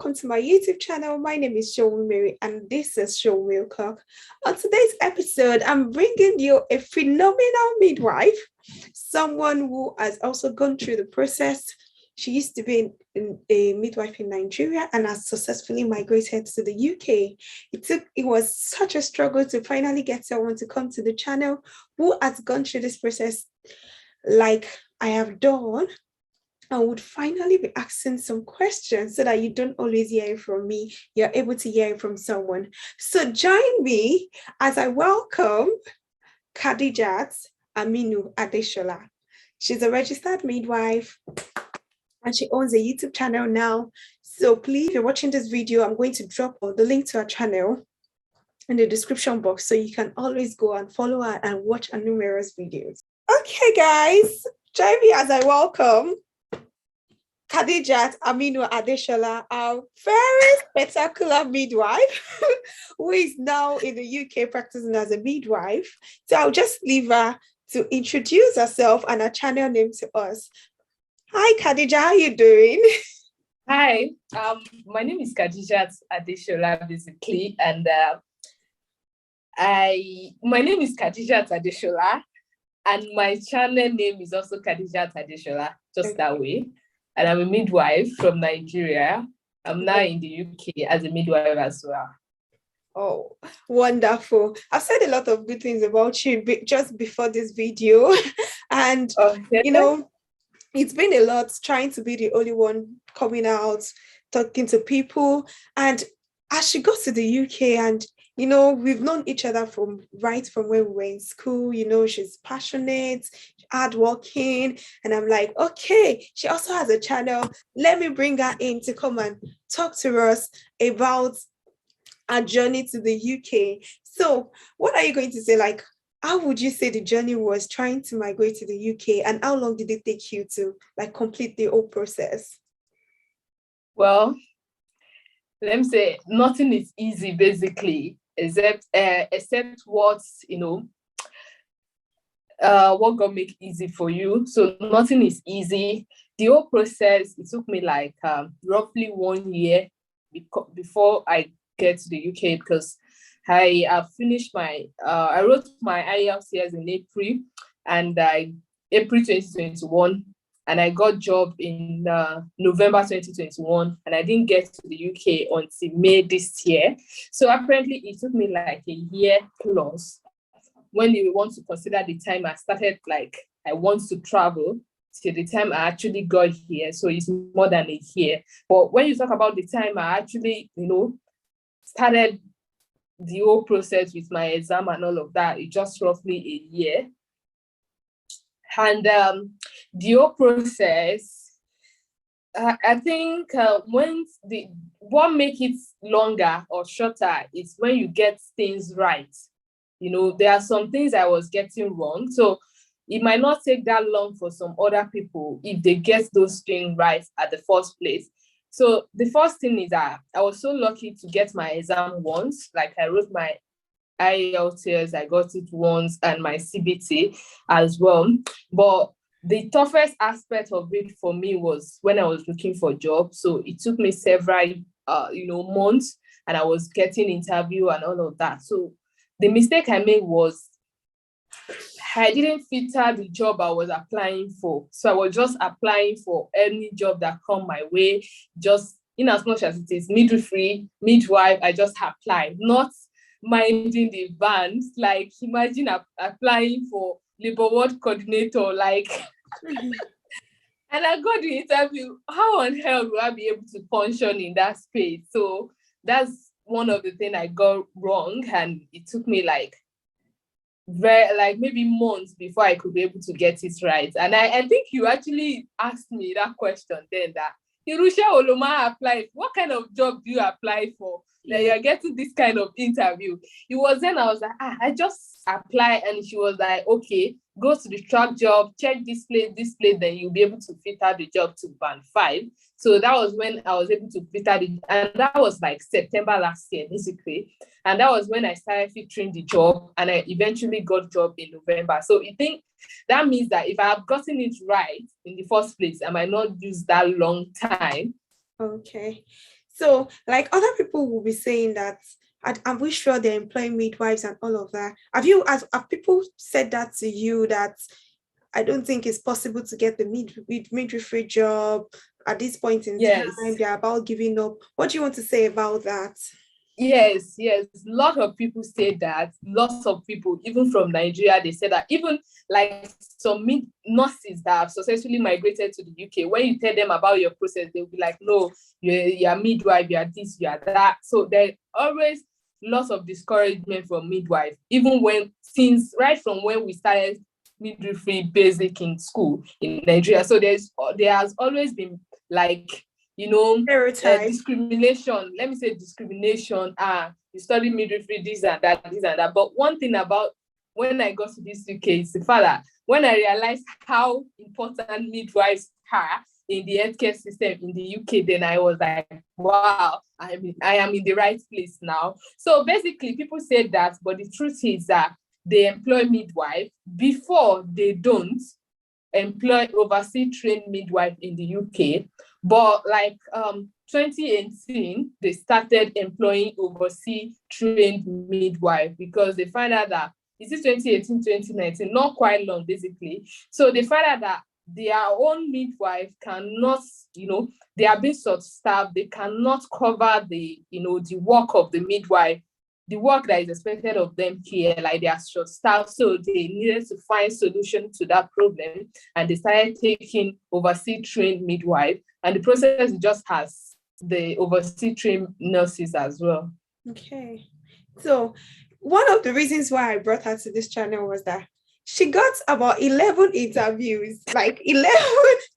welcome to my YouTube channel. My name is Show Mary and this is Show Me O'Clock. On today's episode, I'm bringing you a phenomenal midwife, someone who has also gone through the process. She used to be a midwife in Nigeria and has successfully migrated to the UK. It was such a struggle to finally get someone to come to the channel who has gone through this process like I have done. I would finally be asking some questions so that you don't always hear it from me. You're able to hear it from someone. So join me as I welcome Khadijat Aminu Adesola. She's a registered midwife and she owns a YouTube channel now. So please, if you're watching this video, I'm going to drop the link to her channel in the description box so you can always go and follow her and watch her numerous videos. Okay, guys, join me as I welcome Khadijat Aminu Adesola, our very spectacular midwife, who is now in the UK practicing as a midwife. So I'll just leave her to introduce herself and her channel name to us. Hi, Khadija, how are you doing? Hi, my name is Khadijat Adesola, basically, and my name is Khadijat Adesola, and my channel name is also Khadijat Adesola, just that way. And I'm a midwife from Nigeria. I'm now in the UK as a midwife as well. Oh, wonderful. I've said a lot of good things about you just before this video. And, you know, it's been a lot trying to be the only one coming out, talking to people. And as she goes to the UK and, you know, we've known each other from when we were in school. You know, she's passionate, hardworking, and I'm like, okay, she also has a channel. Let me bring her in to come and talk to us about our journey to the UK. So what are you going to say? Like, how would you say the journey was trying to migrate to the UK, and how long did it take you to like complete the whole process? Well, let me say nothing is easy, basically, except what, you know, what God make easy for you. So nothing is easy. The whole process, it took me like roughly 1 year before I get to the UK, because I finished I wrote my IELTS in April, and April 2021, and I got job in November 2021, and I didn't get to the UK until May this year. So apparently it took me like a year plus when you want to consider the time I started, like I want to travel, till the time I actually got here. So it's more than a year. But when you talk about the time I actually, you know, started the whole process with my exam and all of that, it's just roughly a year. And the whole process, I think what makes it longer or shorter is when you get things right. You know, there are some things I was getting wrong. So it might not take that long for some other people if they get those things right at the first place. So the first thing is that I was so lucky to get my exam once. Like I wrote my IELTS, I got it once, and my CBT as well. But the toughest aspect of it for me was when I was looking for a job. So it took me several, months, and I was getting interview and all of that. So the mistake I made was I didn't filter the job I was applying for. So I was just applying for any job that come my way, just in as much as it is midwifery, midwife, I just apply, not minding the bands. Like imagine applying for labor ward coordinator, like, and I got the interview. How on hell will I be able to function in that space? So that's one of the things I got wrong, and it took me like maybe months before I could be able to get it right. And I think you actually asked me that question then, that Irusha Oloma applied. What kind of job do you apply for? That you're getting this kind of interview. It was then I was like, I just apply, and she was like, okay, go to the track job, check this place, then you'll be able to filter the job to band 5. So that was when I was able to filter it, and that was like September last year, basically. And that was when I started filtering the job, and I eventually got job in November. So I think that means that if I have gotten it right in the first place, I might not use that long time. Okay. So, like other people will be saying that, are we sure they're employing midwives and all of that? Have people said that to you, that I don't think it's possible to get the midwifery job at this point in time? Yes. They're about giving up. What do you want to say about that? Yes, yes. A lot of people say that. Lots of people, even from Nigeria, they say that. Even like some nurses that have successfully migrated to the UK, when you tell them about your process, they'll be like, no, you're midwife, you're this, you're that. So there's always lots of discouragement from midwife, even right from when we started midwifery basic in school in Nigeria. So there has always been like, Stereotype. discrimination. Let me say discrimination. You study midwifery, this and that, this and that. But one thing about when I got to this UK is the fact that when I realized how important midwives are in the healthcare system in the UK, then I was like, wow, I am in the right place now. So basically, people say that, but the truth is that they employ midwife before they don't employ overseas trained midwife in the UK. But like 2018, they started employing overseas trained midwife because they found out that this is 2018, 2019, not quite long, basically. So they found out that their own midwife cannot, they are being short-staffed. They cannot cover the work of the midwife, the work that is expected of them here, like they are short-staffed. So they needed to find solution to that problem, and they started taking overseas trained midwife. And the process just has the overseas trained nurses as well. Okay. So one of the reasons why I brought her to this channel was that she got about 11 interviews, like 11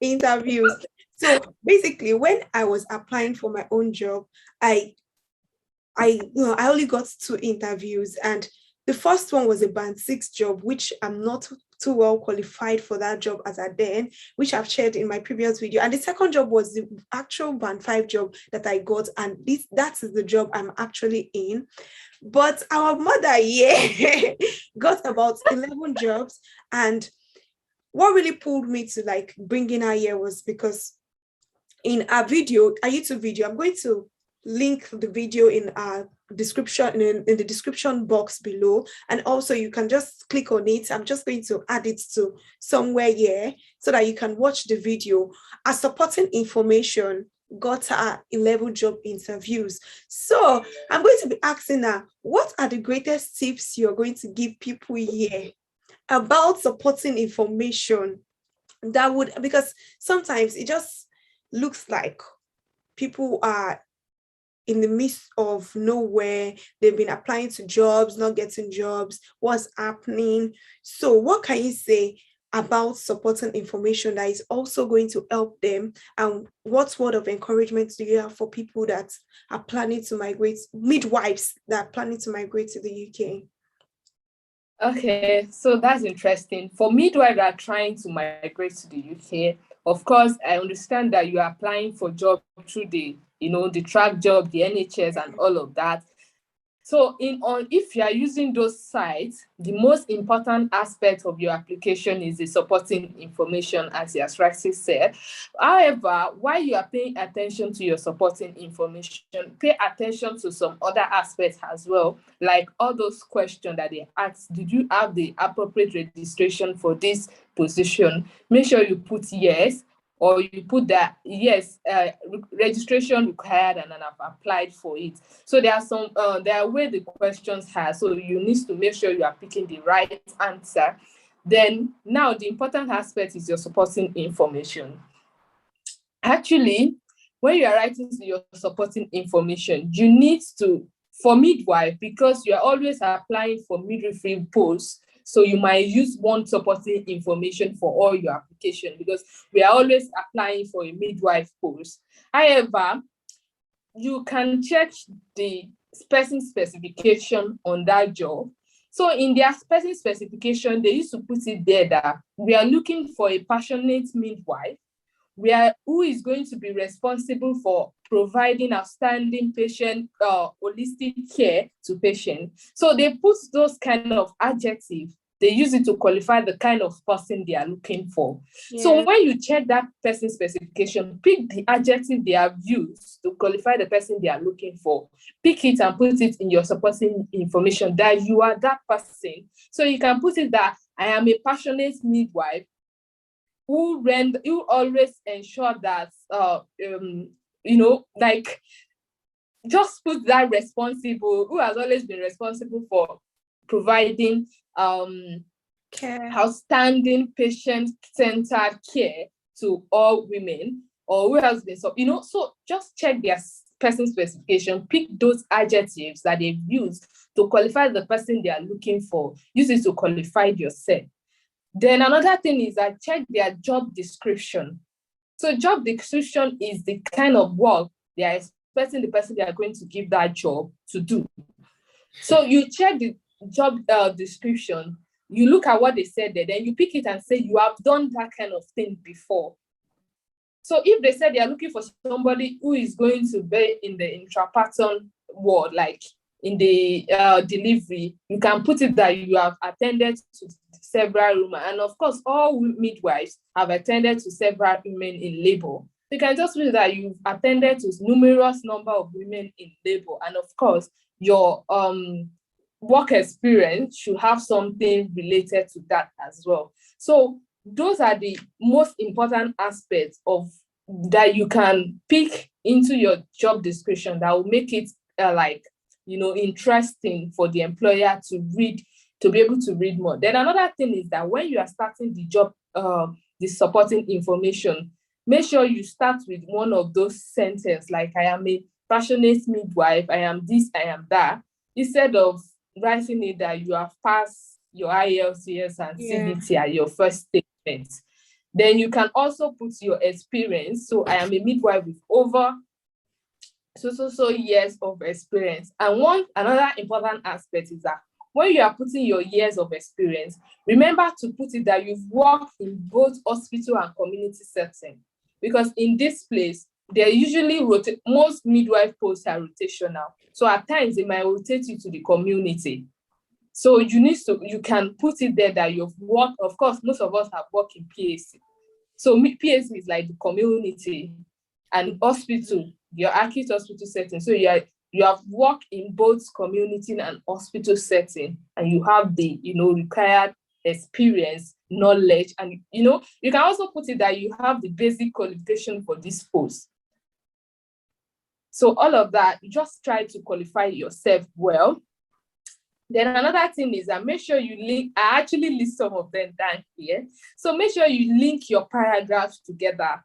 interviews. So basically, when I was applying for my own job, I only got 2 interviews, and the first one was a band 6 job, which I'm not too well qualified for that job as a then, which I've shared in my previous video. And the second job was the actual band 5 job that I got, and that is the job I'm actually in. But our mother, yeah, got about 11 jobs. And what really pulled me to like bringing her here was because in a YouTube video, I'm going to link the video in our description, in the description box below, and also you can just click on it. I'm just going to add it to somewhere here so that you can watch the video. As supporting information got her 11 job interviews. So I'm going to be asking her, what are the greatest tips you're going to give people here about supporting information that would, because sometimes it just looks like people are in the midst of nowhere. They've been applying to jobs, not getting jobs. What's happening? So what can you say about supporting information that is also going to help them? And what word of encouragement do you have for people that are planning to migrate, midwives that are planning to migrate to the UK? Okay, so that's interesting. For midwives that are trying to migrate to the UK, of course, I understand that you are applying for job through the track job, the NHS, and all of that. So if you are using those sites, the most important aspect of your application is the supporting information, as you rightly said. However, while you are paying attention to your supporting information, pay attention to some other aspects as well, like all those questions that they ask. Did you have the appropriate registration for this position? Make sure you put yes, or you put that yes, registration required, and then I've applied for it. So there are where the questions are. So you need to make sure you are picking the right answer. Then now the important aspect is your supporting information. Actually, when you are writing your supporting information, you need to, for midwife, because you are always applying for midwifery posts, so you might use one supporting information for all your application because we are always applying for a midwife post. However, you can check the person specification on that job. So in their person specification, they used to put it there that we are looking for a passionate midwife who is going to be responsible for providing outstanding patient holistic care to patients. So they put those kind of adjectives they use it to qualify the kind of person they are looking for. Yeah. So when you check that person's specification, pick the adjective they have used to qualify the person they are looking for. Pick it and put it in your supporting information that you are that person. So you can put it that I am a passionate midwife who always ensure that like just put that responsible, who has always been responsible for providing outstanding patient-centered care to all women, or who has been so just check their person specification, pick those adjectives that they've used to qualify the person they are looking for, use it to qualify yourself. Then another thing is that check their job description. So job description is the kind of work they are expecting the person they are going to give that job to do. So you check the job description, you look at what they said there, then you pick it and say, you have done that kind of thing before. So if they said they are looking for somebody who is going to be in the intrapartum ward, like in the delivery, you can put it that you have attended to several women. And of course, all midwives have attended to several women in labor. You can just put that you've attended to numerous number of women in labor. And of course, your work experience should have something related to that as well. So those are the most important aspects of that you can pick into your job description that will make it interesting for the employer to read, to be able to read more. Then another thing is that when you are starting the job, the supporting information, make sure you start with one of those sentences, like I am a passionate midwife, I am this, I am that, instead of writing it that you have passed your IELTS and CBT at your first statement. Then you can also put your experience. So I am a midwife with over so years of experience. And another important aspect is that when you are putting your years of experience, remember to put it that you've worked in both hospital and community setting. Because in this place, they usually most midwife posts are rotational. So at times they might rotate you to the community. So you can put it there that you've worked. Of course, most of us have worked in PAC. So PAC is like the community, and hospital, your acute hospital setting. So you have worked in both community and hospital setting, and you have the required experience, knowledge, and you can also put it that you have the basic qualification for this post. So all of that, you just try to qualify yourself well. Then another thing is that make sure you link. I actually list some of them down here. So make sure you link your paragraphs together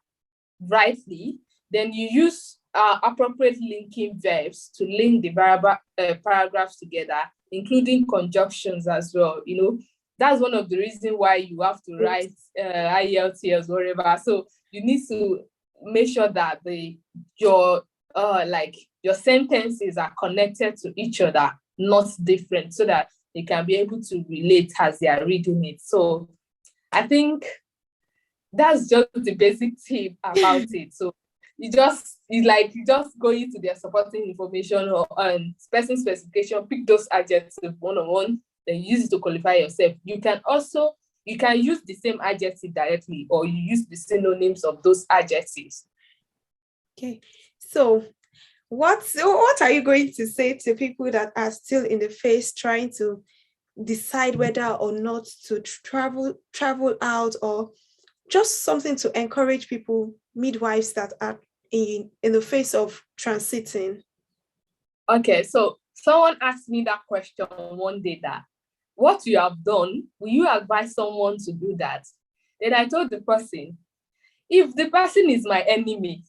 rightly. Then you use appropriate linking verbs to link the paragraphs together, including conjunctions as well. That's one of the reasons why you have to write IELTS or whatever. So you need to make sure that your sentences are connected to each other, not different, so that they can be able to relate as they are reading it. So I think that's just the basic tip about it. So you just go into their supporting information or person specification, pick those adjectives one-on-one, then use it to qualify yourself. You can use the same adjective directly, or you use the synonyms of those adjectives. Okay, so what are you going to say to people that are still in the phase trying to decide whether or not to travel out, or just something to encourage people, midwives that are in the phase of transiting? Okay, so someone asked me that question one day, that what you have done, will you advise someone to do that? Then I told the person, if the person is my enemy,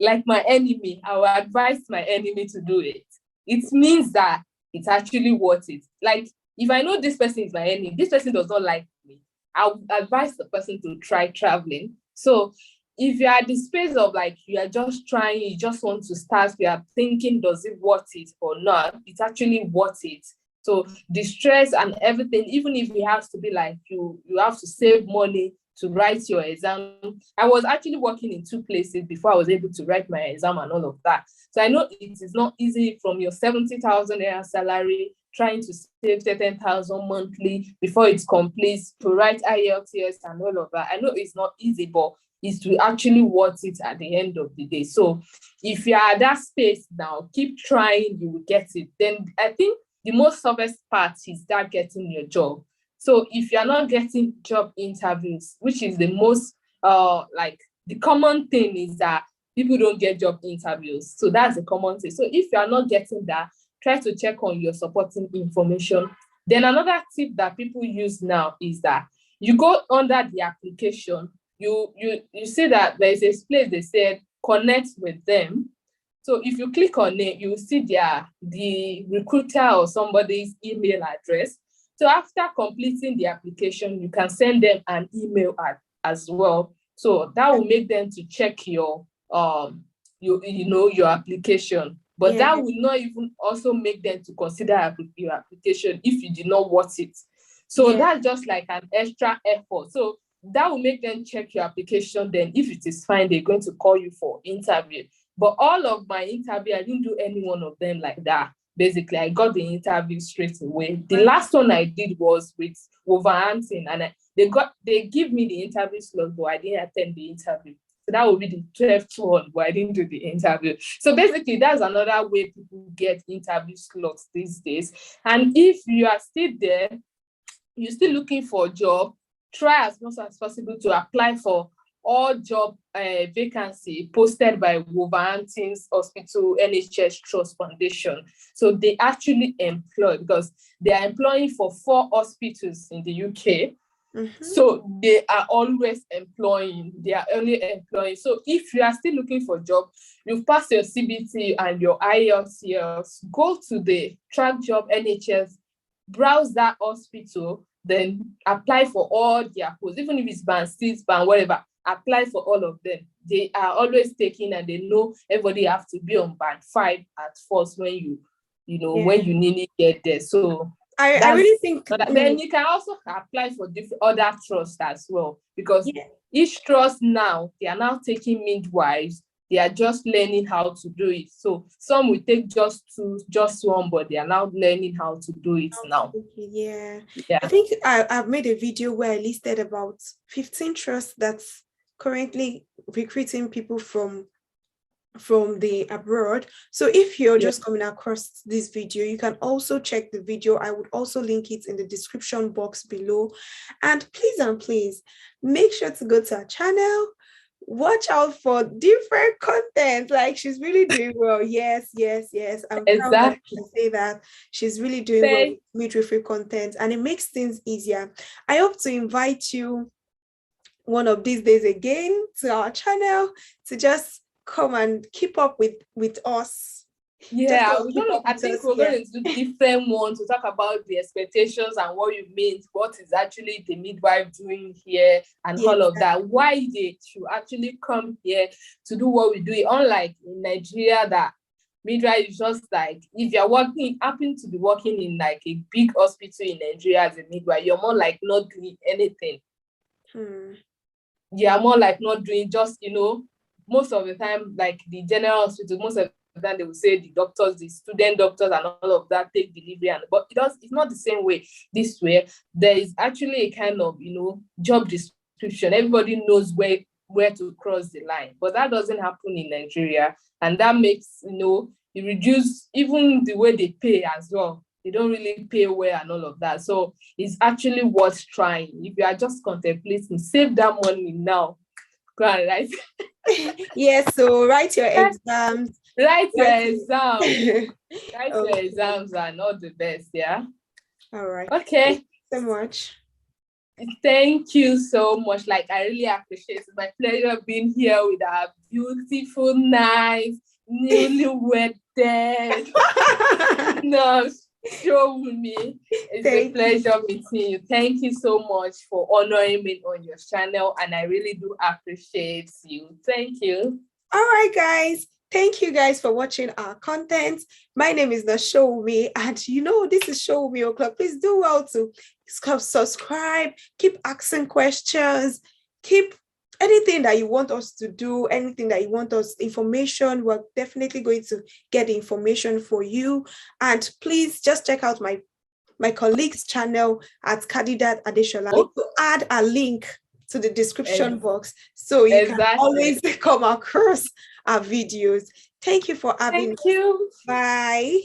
like my enemy, I will advise my enemy to do it. It means that it's actually worth it. Like, if I know this person is my enemy, this person does not like me, I would advise the person to try traveling. So if you are at the space of like, you are just trying, you just want to start, you are thinking, does it worth it or not? It's actually worth it. So the stress and everything, even if it has to be like you have to save money to write your exam. I was actually working in 2 places before I was able to write my exam and all of that. So I know it is not easy from your 70,000 naira salary, trying to save 10,000 monthly before it completes, to write IELTS and all of that. I know it's not easy, but it's actually worth it at the end of the day. So if you're at that space now, keep trying, you will get it. Then I think the most toughest part is that getting your job. So if you're not getting job interviews, which is the most like the common thing is that people don't get job interviews. So that's the common thing. So if you're not getting that, try to check on your supporting information. Then another tip that people use now is that you go under the application, you see that there's a place they said connect with them. So if you click on it, you will see the recruiter or somebody's email address. So after completing the application, you can send them an email as well. So that will make them to check your your application. But that will not even also make them to consider your application if you did not want it. So that's just like an extra effort. So that will make them check your application. Then if it is fine, they're going to call you for interview. But all of my interview, I didn't do any one of them like that. Basically, I got the interview straight away. The last one I did was with Wolverhampton, and they give me the interview slot, but I didn't attend the interview. So that would be the 12th one, but I didn't do the interview. So basically, that's another way people get interview slots these days. And if you are still there, you're still looking for a job, try as much as possible to apply for all job vacancy posted by Wolverhampton's Hospital NHS Trust Foundation. So they actually employ, because they are employing for 4 hospitals in the UK. Mm-hmm. So they are always employing. They are only employing. So if you are still looking for a job, you've passed your CBT and your IELTS, go to the track job NHS, browse that hospital, then apply for all their posts, even if it's band 6, band whatever. Apply for all of them. They are always taking, and they know everybody have to be on band 5 at first when you when you nearly get there. So I really think then you can also apply for different other trusts as well, because each trust now, they are now taking midwives. They are just learning how to do it. So some will take just 2, just 1, but they are now learning how to do it now. Yeah. I think I've made a video where I listed about 15 trusts that's currently recruiting people from the abroad. So if you're just coming across this video, you can also check the video. I would also link it in the description box below. And please make sure to go to our channel. Watch out for different content. Like, she's really doing well. Yes. I'm proud that I can say that she's really doing well with midwifery content, and it makes things easier. I hope to invite you one of these days again to our channel to just come and keep up with us. Yeah, I think we're going to do different ones to talk about the expectations and what you mean, what is actually the midwife doing here, and all of that. Why they should actually come here to do what we do. Unlike in Nigeria, that midwife is just like, if you're happen to be working in like a big hospital in Nigeria as a midwife, you're more like not doing anything. You are more like not doing, just, most of the time, like the general hospital, most of the time they will say the doctors, the student doctors and all of that take delivery, but it's not the same way. This way, there is actually a kind of, job description. Everybody knows where to cross the line, but that doesn't happen in Nigeria. And that makes, it reduce even the way they pay as well. They don't really pay well and all of that. So it's actually worth trying. If you are just contemplating, save that money now. Go and write. Yes, so write your exams. Write your exams and all the best, yeah? All right. Okay. Thank you so much. Thank you so much. Like, I really appreciate it. It's my pleasure being here with our beautiful, nice, newly wedded. No, show me. It's a pleasure meeting you. Thank you so much for honoring me on your channel, and I really do appreciate you. Thank you. All right, guys. Thank you guys for watching our content. My name is the Show Me, and this is Show Me O'Clock. Please do well to subscribe, keep asking questions. keep anything that you want us to do, anything that you want us, information, we're definitely going to get the information for you. And please just check out my colleague's channel at Kadidat Adesola. I need to add a link to the description box so you can always come across our videos. Thank you for having Thank you. Bye.